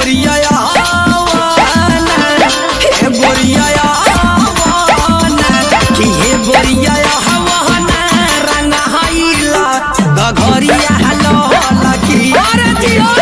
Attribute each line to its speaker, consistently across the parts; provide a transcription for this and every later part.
Speaker 1: गोरिया आवाना, हे गोरिया आवाना, कि हे गोरिया आवाना रंगाइला घघरिया हलो लकी। अरे जिया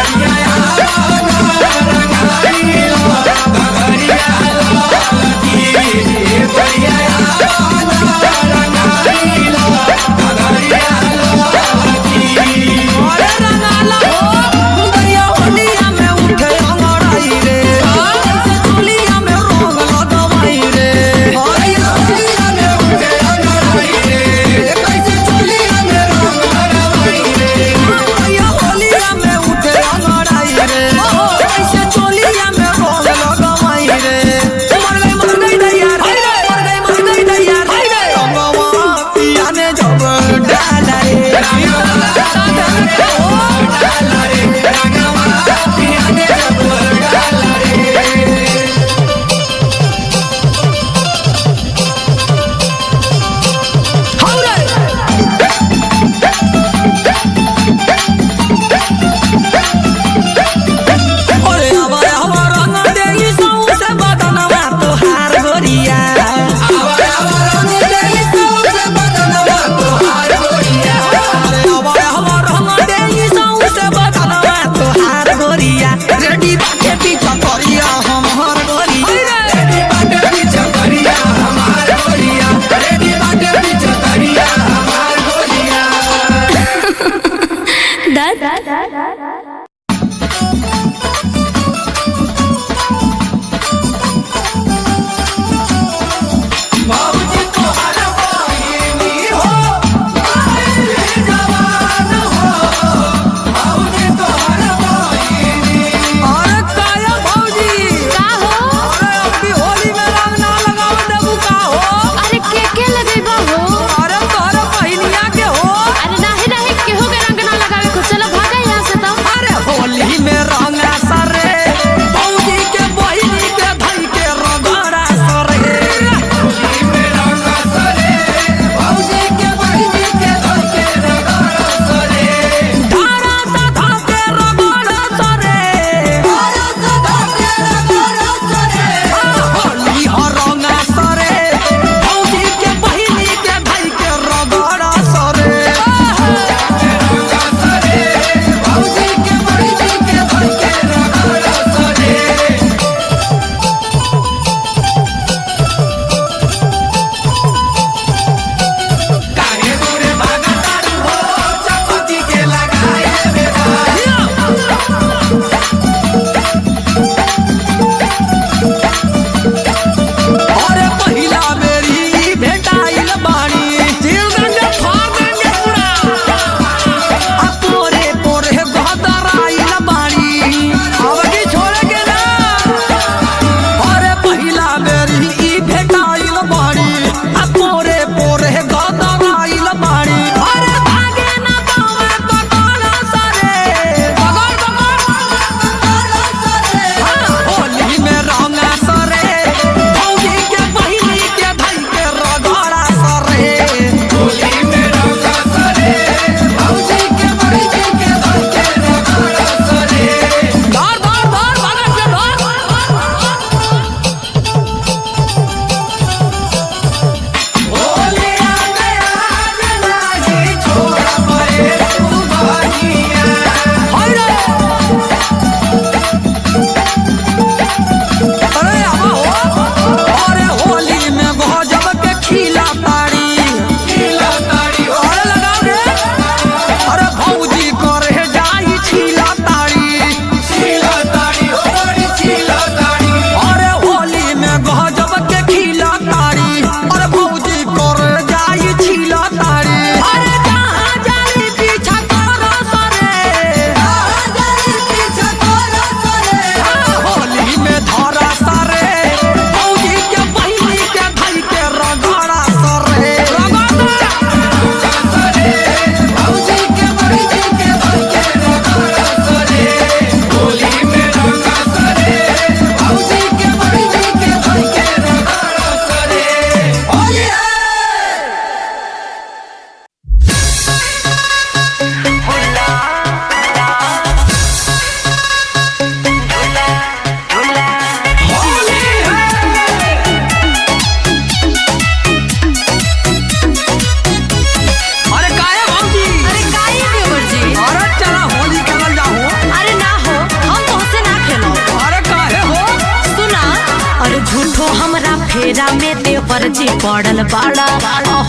Speaker 2: झूठो हमरा फेरा में देवर जी पड़ल बाड़ा,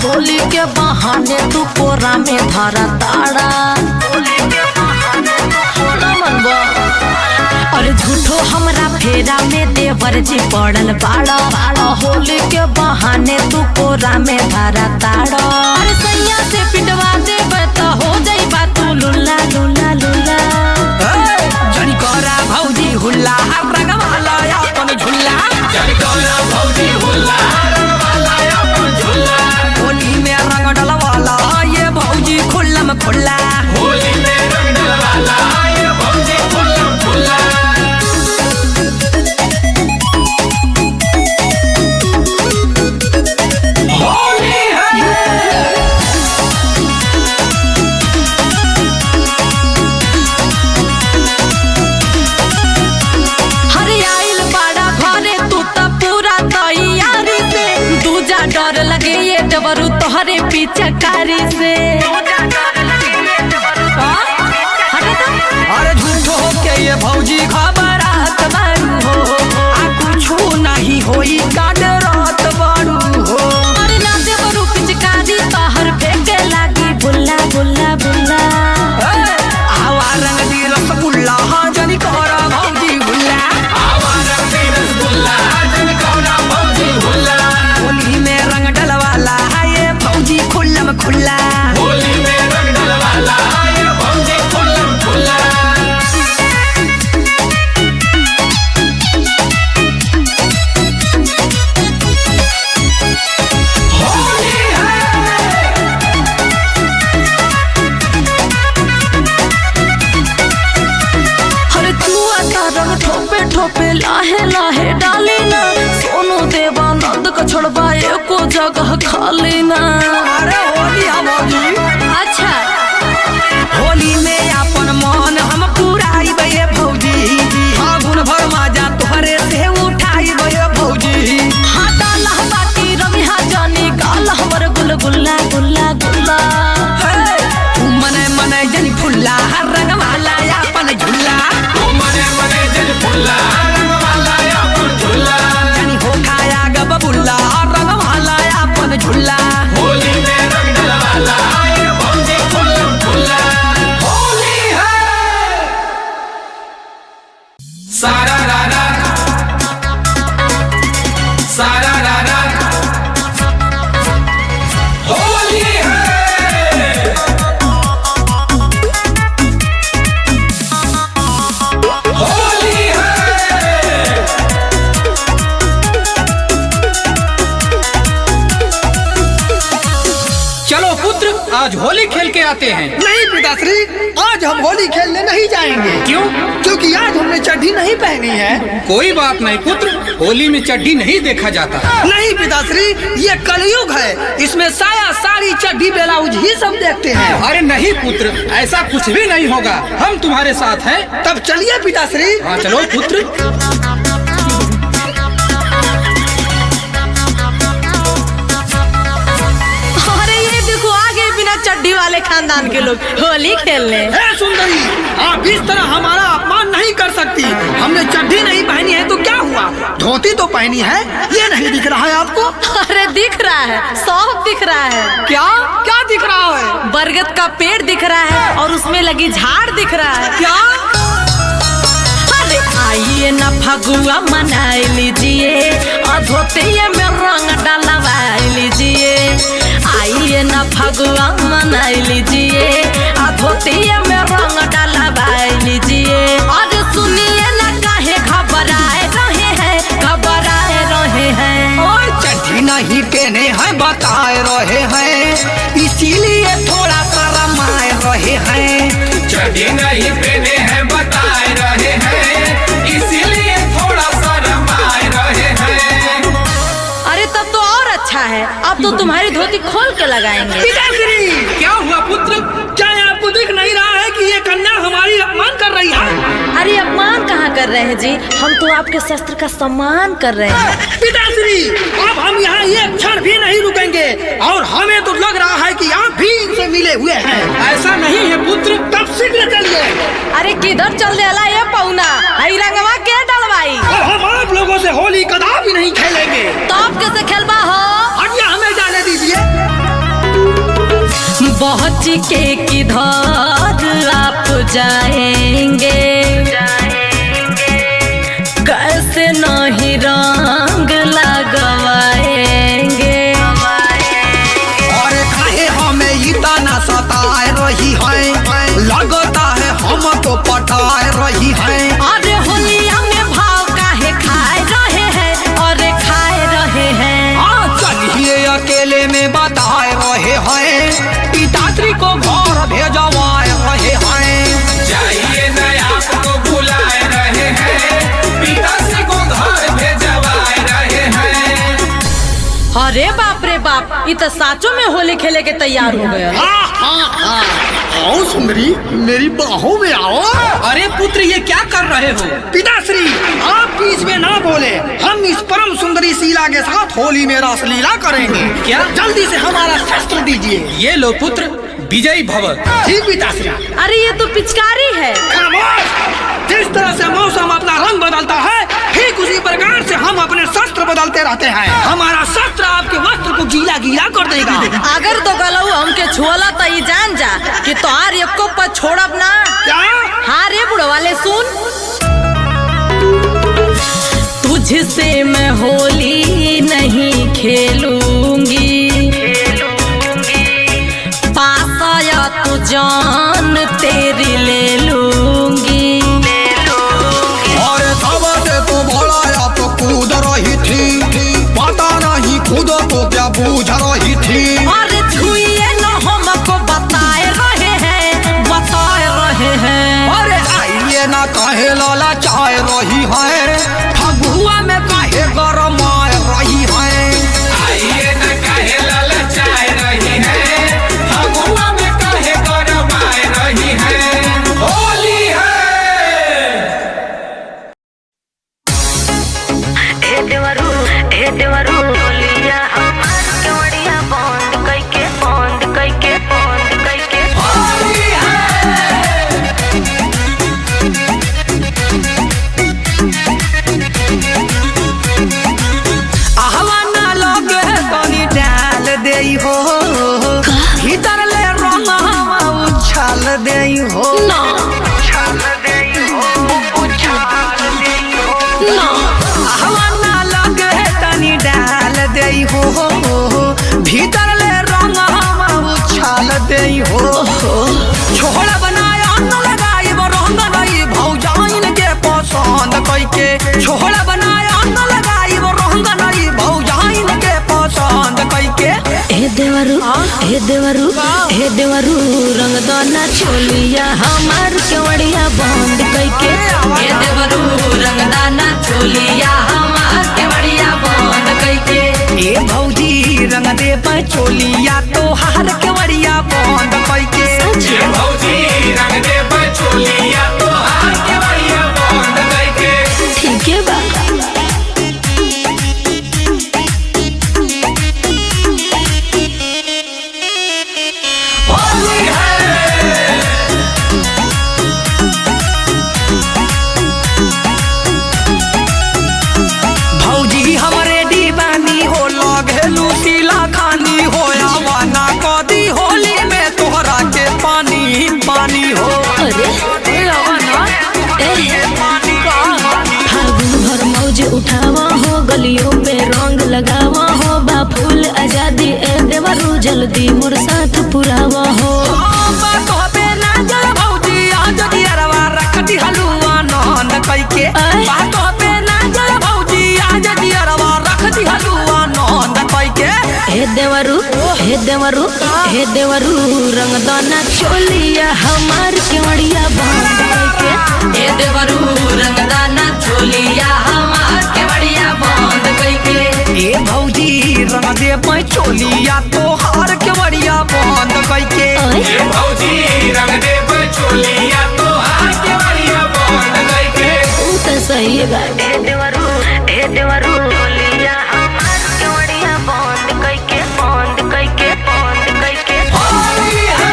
Speaker 2: होली के बहाने तू कोरा में धरा ताड़ा। और झूठो हमरा फेरा में देवर जी पड़ल बाड़ा, होली के बहाने तू कोरा में धरा ताड़ा। अरे सैया से पिटवा देबे तो हो जाइबा तू लुल्ला लुल्ला लुल्ला।
Speaker 1: जनी कोरा भौजी हुल्ला रंगवाला अपन झुल्ला, जनी कोरा भौजी हुल्ला रंगवाला अपन झुल्ला। होली में रंग डलवाला ये भौजी खुल्लम खुल्ला, होली में रंग डलवाला ये भौजी खुल्लम खुल्ला। होली है
Speaker 2: हरियाइल बाड़ा घरे तू त पूरा तैयारी से, दूजा डर लगे ये डबरू तोहरे पिचकारी से।
Speaker 1: अरे झूठो के ये भौजी खबरात बारू हो, आ कुछू नहीं होई काड रात बारू हो।
Speaker 2: अरे ना देवरू पिचकारी तोहर फेंके लागी बुल्ला बुल्ला बुल्ला।
Speaker 1: आवा रंग दी रसगुल्ला जनी कोरा भौजी हुल्ला, आवा रंग दी रसगुल्ला जनी कोरा भौजी हुल्ला। होली में रंग डलवाला ये भौजी खुल्लम खुल्ला, होली में रंग डलवाला ये भौजी खुल्लम खुल्ला। होली है
Speaker 2: हर चुआ का रंग ठोपे ठोपे लाहे लाहे डाली ना, सोनू देवानंद का छोड़बा एको जगह खाली ना।
Speaker 1: अरे होली है भौजी,
Speaker 2: अच्छा
Speaker 1: होली में अपन मन हम पुराइबे ये भौजी, फागुन भर मजा तोहरे से उठाइबे ये भौजी।
Speaker 2: हाँ डाला बाटी रमिहा जानी गाल हमर गुलगुल्ला गुल्ला गुल्ला।
Speaker 1: तू मने मने जनी फुल्ला रंगवाला अपन झुल्ला, तू मने मने जनी फुल्ला रंगवाला अपन झुल्ला। जनी हो खाया ग बबुल्ला रंगवाला अपन झुल्ला, होली में रंग डलवाला ये भौजी खुल्लम खुल्ला। होली है सारा रारा सारा रारा होली है होली है।
Speaker 3: चलो पुत्र, आज होली खेल के आते हैं।
Speaker 4: नहीं पिताश्री, आज हम होली खेलने नहीं जाएंगे।
Speaker 3: क्यों?
Speaker 4: क्योंकि आज हमने चड्ढी नहीं पहनी है।
Speaker 3: कोई बात नहीं पुत्र, होली में चड्ढी नहीं देखा जाता।
Speaker 4: नहीं पिताश्री, ये कलयुग है, इसमें साया साड़ी चड्ढी ब्लाउज ही सब देखते हैं।
Speaker 3: अरे नहीं पुत्र, ऐसा कुछ भी नहीं होगा, हम तुम्हारे साथ हैं।
Speaker 4: तब चलिए पिताश्री।
Speaker 3: हाँ चलो पुत्र।
Speaker 2: अरे ये देखो आगे बिना चड्डी वाले खानदान के लोग होली खेलने।
Speaker 4: हे सुंदरी, आप इस तरह हमारा अपमान नहीं कर सकती। हमने चड्ढी नहीं पहनी है तो क्या हुआ, धोती तो पहनी है, ये नहीं दिख रहा है आपको?
Speaker 2: अरे दिख रहा है, सब दिख रहा है।
Speaker 4: क्या क्या दिख रहा है?
Speaker 2: बरगद का पेड़ दिख रहा है और उसमें लगी झाड़ दिख रहा है।
Speaker 4: क्या?
Speaker 2: अरे आइए ना फगुआ मनाई लीजिए, और धोतिये में रंग डलवा लीजिए। आइए ना फगुआ मनाई लीजिए, और धोतिये में रंग डलवा लीजिए। और सुनिए ना काहे घबराए रहे हैं।
Speaker 1: और चड्ढी नहीं पहने हैं बताए रहे हैं, इसीलिए थोड़ा शर्माए रहे हैं। चड्ढी नहीं पहने हैं बताए रहे हैं, इसीलिए थोड़ा शर्माए रहे हैं।
Speaker 2: अरे तब तो और अच्छा है, अब तो तुम्हारी धोती खोल के लगाएंगे।
Speaker 4: पिताश्री,
Speaker 3: क्या हुआ पुत्र?
Speaker 4: क्या आपको दिख नहीं रहा है कि ये कन्या हमारी अपमान कर रही है?
Speaker 2: अरे अपमान कहाँ कर रहे हैं जी, हम तो आपके शस्त्र का सम्मान कर रहे हैं।
Speaker 4: पिताश्री, अब हम यहाँ एक क्षण भी नहीं रुकेंगे, और हमें तो लग रहा है कि आप भी इनसे मिले हुए हैं।
Speaker 3: ऐसा नहीं है पुत्र।
Speaker 4: तब शीघ्र चलिए।
Speaker 2: अरे किधर चल देला ये पौना, हई रंगवा के डलवाई।
Speaker 4: और हम आप लोगों से होली कदापि नहीं
Speaker 2: बच के किधर आप जाएंगे, कैसे नहीं रंग लगवाएंगे।
Speaker 4: और काहे हमें इतना सताए रही है, लगता है हमको पटाए रही है।
Speaker 2: अरे होलिया में भाव काहे खाए रहे हैं, और खाए रहे हैं।
Speaker 4: चलिए अकेले में बताए रहे हैं, पिताश्री को घर भेजवाए रहे हैं।
Speaker 3: चाहिए न आपको बुलाए रहे हैं, पिताश्री को घर भेजवाए रहे हैं।
Speaker 2: अरे बाप रे बाप, ये तो साचों में होली खेले के तैयार हो गया।
Speaker 4: आओ सुंदरी, मेरी बाहों में आओ।
Speaker 3: अरे पुत्र ये क्या कर रहे हो?
Speaker 4: पिताश्री आप बीच में ना बोले, हम इस परम सुंदरी शीला के साथ होली में रासलीला करेंगे।
Speaker 3: क्या?
Speaker 4: जल्दी से हमारा शस्त्र दीजिए।
Speaker 3: ये लो पुत्र, विजयी भव।
Speaker 4: जी पिताश्री।
Speaker 2: अरे ये तो पिचकारी है।
Speaker 4: खामोश! जिस तरह से मौसम अपना रंग बदलता है, ठीक उसी प्रकार से हम अपने शस्त्र बदलते रहते हैं। हमारा शस्त्र आपके वस्त्र को गीला गीला कर देगा।
Speaker 2: अगर तो गलऊ हमके छुअला तो ये जान जा कि तोहार एको पर छोड़ब ना।
Speaker 4: क्या?
Speaker 2: हाँ रे बुढ़वाले सुन, तुझसे मैं होली नहीं खेलूंगी, पास आया तो जान तेरी ले लूंगी।
Speaker 4: और तब से तो बड़ा आप कूद रही थी, पता नहीं खुद को क्या बूझ रही थी।
Speaker 2: अरे छुइए न हमको बताए रहे हैं, बताए रहे हैं।
Speaker 4: अरे आइए ना काहे लाला चाय रही है, फगुआ में काहे गरमाए रही है।
Speaker 3: आइए न काहे ललचाए रही है, फगुआ में काहे गरमाए रही है। होली है।
Speaker 2: ए देवरू होलिया हमार केवड़िया बंद कइके, बंद कइके, बंद कइके।
Speaker 3: होली है।
Speaker 4: आहवा ना लगे तनी डाल देई हो, भीतर ले रंग हवा उछाल देई हो।
Speaker 2: ना
Speaker 4: उछाल देई हो, उछाल देई हो। आहवा ना लगे तनी डाल देई हो, भीतर ले रंग हवा उछाल देई हो। छोड़ बनाया न लगाई रंग नहीं भौजाइन के पसंद कइके, छोड़ बनाया न लगाई रंग नहीं भौजाइन के पसंद कइके।
Speaker 2: ए देवरू ए देवरू रंगदाना चोलिया हमार केवड़िया बंद कइके। ए देवरू रंगदाना चोलिया हमार केवड़िया बंद कइके।
Speaker 4: ए भौजी रंग दे चोलिया तोहार केवड़िया बंद कइके।
Speaker 3: ये भौजी रंग दे बचोलिया तो हाथ के बढ़िया बंद करके।
Speaker 2: ठीक है बा।
Speaker 3: होली है।
Speaker 4: भौजी हमरे दीवानी हो, लगेलू शीला खानी हो, आवाना कदी होली में तोहरा के पानी पानी हो।
Speaker 2: अरे फागुन भर मौज उठावा हो, गलियों पे रंग लगावा हो, बा फूल आजादी ए देवरू जल्दी मोर साथ पुरावा हो।
Speaker 4: कहबे ना जय भौजी आज दियरवा रख दी हलुआ नंद कइके। कहबे ना जय भौजी आज दियरवा रख दी हलुआ नंद कइके।
Speaker 2: हे देवरू रंगदाना चोलिया हमार केवड़िया बंद कइके। हे देवरू रंगदाना चोलिया हमार केवड़िया बंद कइके।
Speaker 4: ए भौजी रंग दे चोलिया तोहार केवड़िया बंद कइके।
Speaker 3: ये भौजी रंग दे बचोलिया तो हाथ के बढ़िया बंद करके।
Speaker 2: ऊ तो सही बात। हे देवरू चोलिया हमार केवड़िया बंद कइके, बंद कइके, बंद कइके।
Speaker 3: होली है।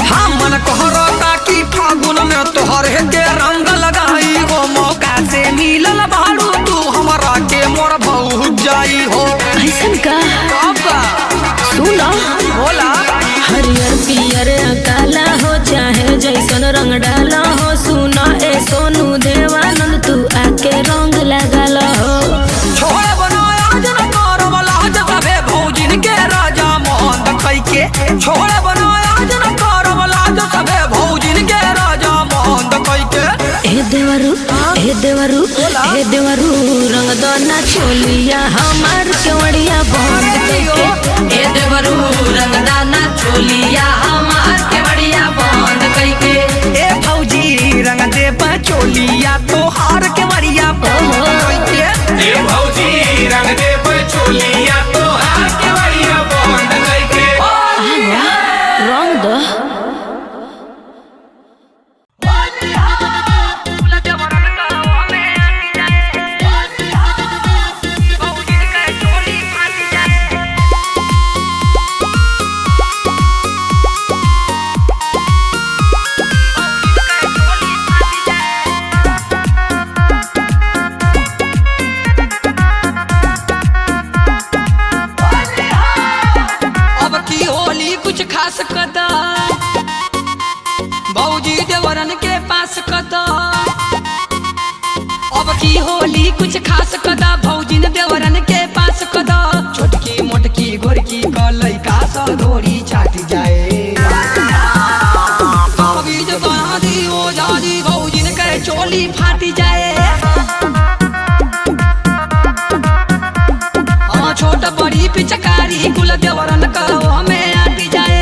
Speaker 4: हाँ मन कहरता कि फागुन में तोहर के रंग लगाई हो, मौका से मिलल बारू तू हमरा के
Speaker 2: हे देवरू रंग दोना चोलिया हमार केवड़िया बंद करके हे देवरू रंग दाना चोलिया हमार केवड़िया बंद करके
Speaker 4: ए भौजी रंग दे चोलिया तोहार के मरिया
Speaker 3: ए भौजी रंग दे चोलिया तोहार के मरिया बंद करके
Speaker 2: रंग दो
Speaker 1: खास कदा भौजी देवरन के पास कदा अब की होली कुछ खास कदा भौजी ने देवरन के पास कदा छोटकी मोटकी गोरकी कलई का सा गोरी छाटी जाए बीज बना दी ओ जादी भौजी ने कहे चोली फाटी जाए छोट बड़ी पिचकारी कुल देवरन कहो हमें आटी जाए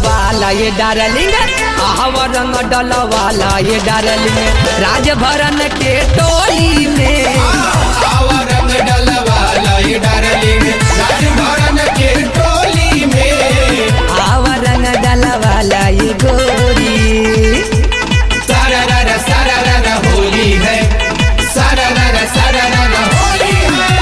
Speaker 4: वाला ये डार्लिंग आहवा रंग डाला वाला ये डार्लिंग राजभरन के टोली में
Speaker 3: आवा रंग डाला वाला ये डार्लिंग राजभरन के टोली में
Speaker 4: आवा रंग डाला वाला ये गोरी
Speaker 3: सारा होली है सारा होली है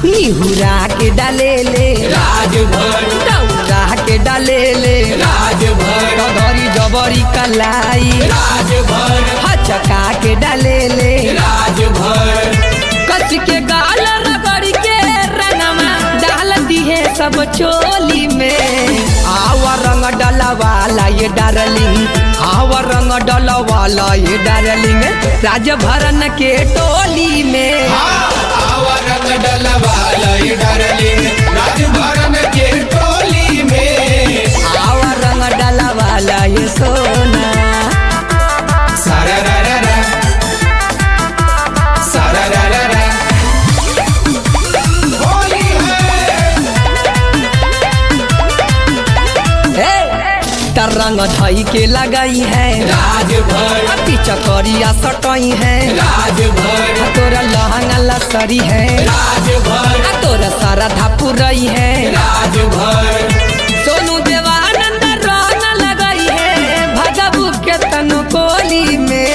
Speaker 4: निहुरा के डाले ले
Speaker 3: राजभर
Speaker 4: दौरा के डाले ले
Speaker 3: राजभर
Speaker 4: धरी जबरी कलाई
Speaker 3: राजभर
Speaker 4: हचका के डाले ले
Speaker 3: राजभर
Speaker 4: कच के गाल रगड़ के रंगमा डाल दिए सब चोली में आवा रंग डाला वाला ये डार्लिंग, आवा रंग डाला वाला ये डार्लिंग, राजभरन के टोली में
Speaker 3: आवा रंग डलवाला ये डार्लिंग, राजभरन के टोली में
Speaker 4: आवा रंग डाला वाला ये सोना।
Speaker 3: सारा रा रा रा, सारा रा रा रा, होली है
Speaker 4: तरंग धई के लगाई है,
Speaker 3: राजभर
Speaker 4: अति चकरिया सटई है,
Speaker 3: राजभर
Speaker 4: तोरा लहंगा लसरी है,
Speaker 3: राजभर
Speaker 4: तोरा सारा धापुरई है,
Speaker 3: राजभर
Speaker 4: सोनू देवानंद रंग लगाई है, भगबू के तनु कोली में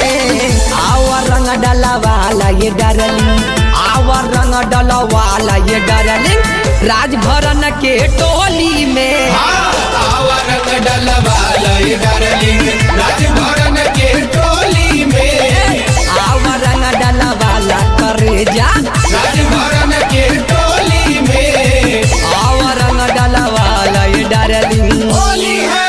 Speaker 4: आवा रंग डाला वाला ये डार्लिंग, आवा रंग डाला वाला ये डार्लिंग, राजभरन के टोली में
Speaker 3: आवा रंग डलवाला ये डार्लिंग, राजभरन के टोली में
Speaker 4: आवा रंग डाला वाला करे जा,
Speaker 3: राजभरन के टोली में
Speaker 4: आवा रंग डाला वाला ये डार्लिंग।
Speaker 3: होली है।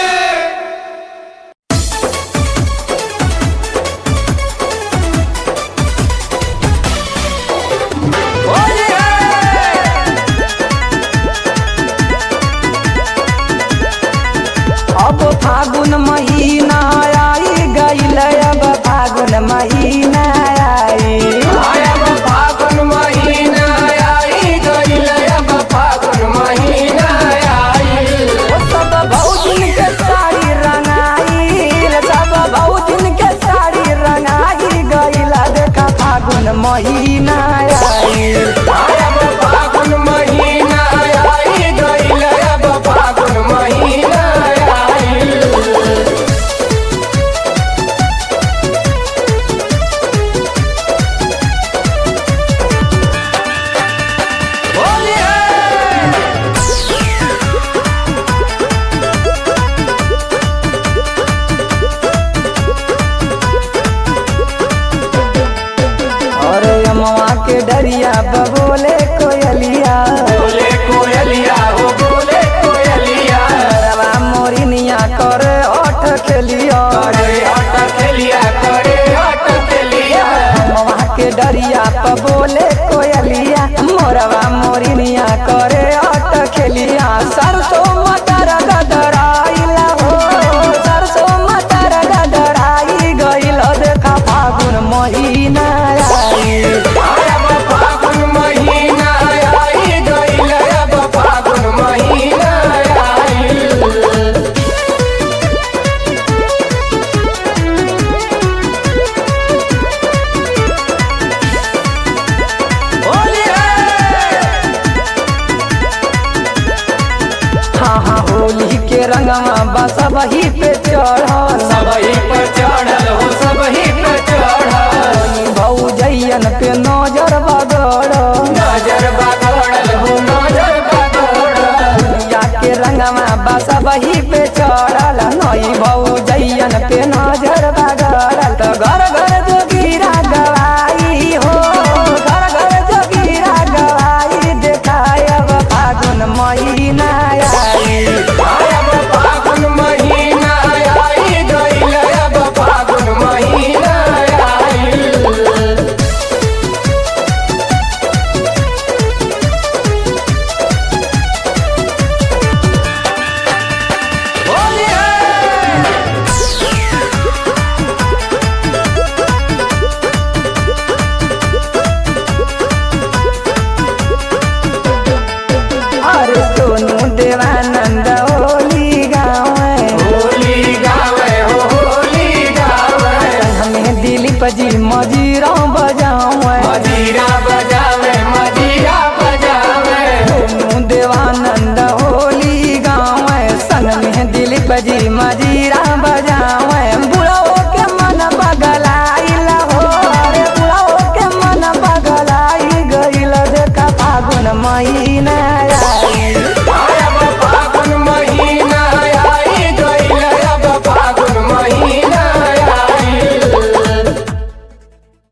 Speaker 4: अब फागुन महीना आई गईल, अब फागुन महीना आई,
Speaker 3: अब फागुन महीना आई गईल, अब फागुन महीना आई।
Speaker 4: सब भौजिन के साड़ी रंगाई, सब भौजिन के साड़ी रंगाई गईल, देखा फागुन महीना आई,
Speaker 3: अब फागुन महीना आई गईल, अब फागुन महीना आई।
Speaker 4: होली है। और अमवा के डरिया बबोले कोयलिया,
Speaker 3: बोले कोयलिया हो बोले कोयलिया,
Speaker 4: रवा मोरिनिया करे ओठ खेलिया,
Speaker 3: करे हट खेलिया, करे हट खेलिया।
Speaker 4: अमवा के डरिया बबोले कोयलिया, मोरवा मोरिनिया करे ओठ खेलिया, सरसों मटर गदराइला हो, सरसों मटर गदराई गइल, देखा फागुन महीना आई,
Speaker 3: अब फागुन महीना आई गईल, अब फागुन महीना आई।
Speaker 4: होली है। हाँ हाँ होली के रंगवा बस वही पे चढ़ल,
Speaker 3: सबही पर चढ़ल हो सबही पर चढ़ल,
Speaker 4: भौजैयन पे नजर बगड़,
Speaker 3: नजर बगड़ल हो नजर बगड़ल,
Speaker 4: या के रंगवा बस वही